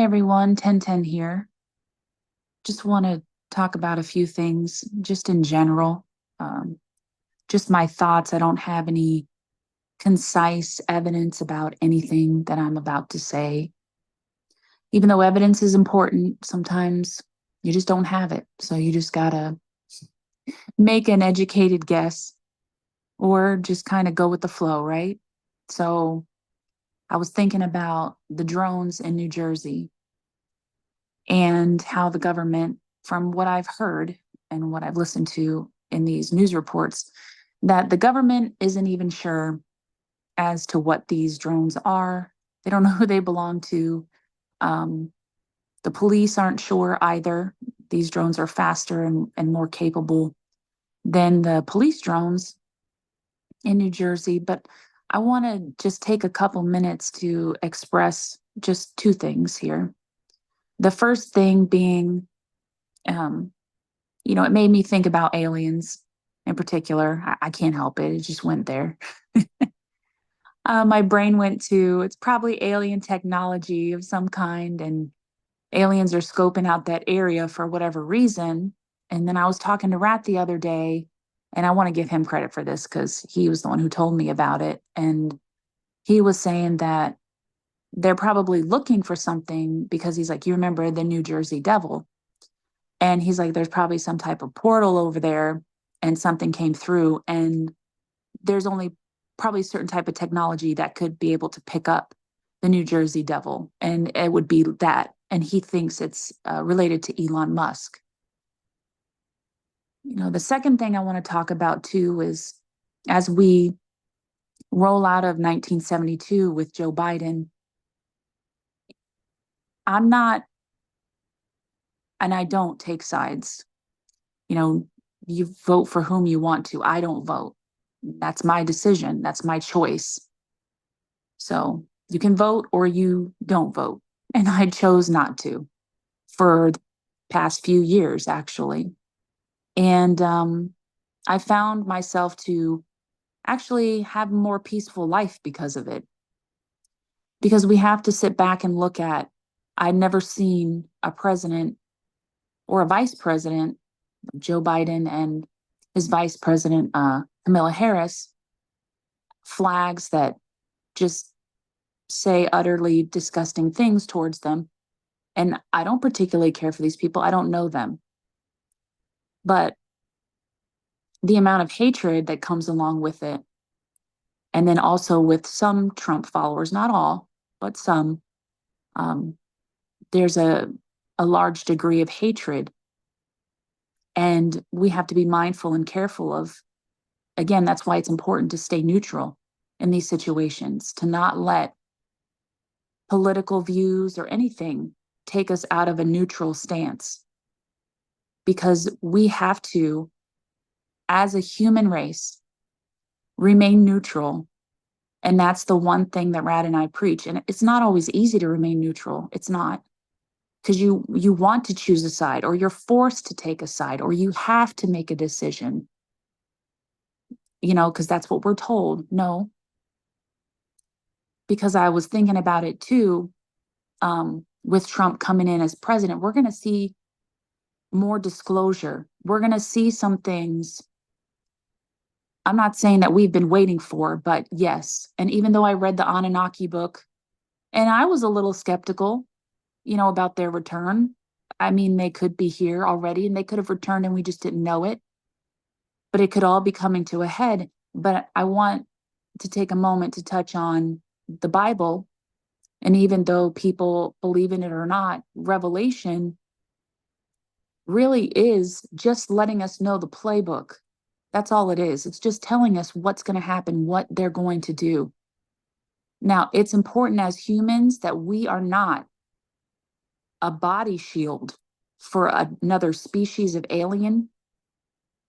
everyone, 1010 here. Just want to talk about a few things just in general. Um, just my thoughts. I don't have any concise evidence about anything that I'm about to say. Even though evidence is important, sometimes you just don't have it. So you just gotta make an educated guess or just kind of go with the flow, right? So I was thinking about the drones in New Jersey and how the government, from what I've heard and what I've listened to in these news reports, that the government isn't even sure as to what these drones are. They don't know who they belong to. Um, the police aren't sure either. These drones are faster and more capable than the police drones in New Jersey. But I want to just take a couple minutes to express just two things here. The first thing being, um, it made me think about aliens in particular. I can't help it. It just went there. My brain went to it's probably alien technology of some kind, and aliens are scoping out that area for whatever reason. And then I was talking to Rat the other day, and I want to give him credit for this because he was the one who told me about it. And he was saying that they're probably looking for something because he's like, you remember the New Jersey Devil? And he's like, there's probably some type of portal over there and something came through. And there's only probably a certain type of technology that could be able to pick up the New Jersey Devil. And it would be that. And he thinks it's related to Elon Musk. The second thing I want to talk about too is as we roll out of 1972 with Joe Biden, I'm not, and I don't take sides. You know, you vote for whom you want to. I don't vote. That's my decision. That's my choice. So you can vote or you don't vote. And I chose not to for the past few years, actually. And I found myself to actually have a more peaceful life because of it. Because we have to sit back and look at, I'd never seen a president or a vice president, Joe Biden and his vice president, Kamala Harris, flags that just say utterly disgusting things towards them. And I don't particularly care for these people. I don't know them. But the amount of hatred that comes along with it, and then also with some Trump followers, not all, but some, um, there's a large degree of hatred. And we have to be mindful and careful of, again, that's why it's important to stay neutral in these situations, to not let political views or anything take us out of a neutral stance. Because we have to, as a human race, remain neutral. And that's the one thing that Rad and I preach. And it's not always easy to remain neutral. It's not. Because you want to choose a side, or you're forced to take a side, or you have to make a decision. Because that's what we're told. No. Because I was thinking about it too, with Trump coming in as president, we're going to see more disclosure. We're going to see some things. I'm not saying that we've been waiting for, but yes. And even though I read the Anunnaki book, and I was a little skeptical, about their return. I mean, they could be here already and they could have returned and we just didn't know it. But it could all be coming to a head. But I want to take a moment to touch on the Bible. And even though people believe in it or not, Revelation really is just letting us know the playbook. That's all it is. It's just telling us what's going to happen, what they're going to do. Now, it's important as humans that we are not a body shield for another species of alien,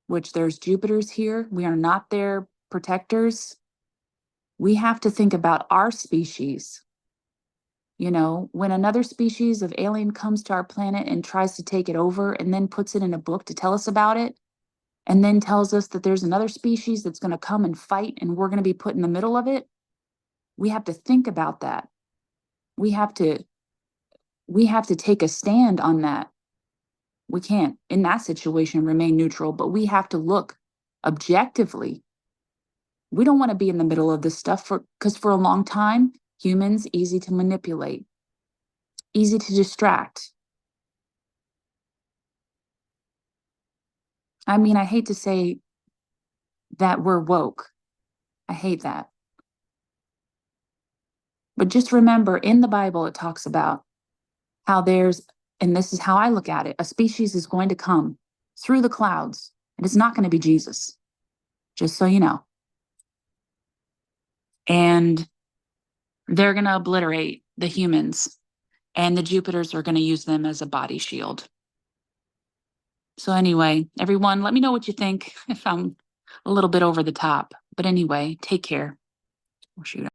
which there's Jupiters here. We are not their protectors. We have to think about our species. When another species of alien comes to our planet and tries to take it over and then puts it in a book to tell us about it, and then tells us that there's another species that's going to come and fight and we're going to be put in the middle of it, we have to think about that. We have to we have to take a stand on that. We can't, in that situation, remain neutral, but we have to look objectively. We don't want to be in the middle of this stuff because for a long time, humans, easy to manipulate, easy to distract. I mean, I hate to say that we're woke. I hate that. But just remember, in the Bible, it talks about how and this is how I look at it, a species is going to come through the clouds, and it's not going to be Jesus, just so you know. And they're going to obliterate the humans, and the Jupiters are going to use them as a body shield. So anyway, everyone, let me know what you think if I'm a little bit over the top. But anyway, take care. Oh, shoot.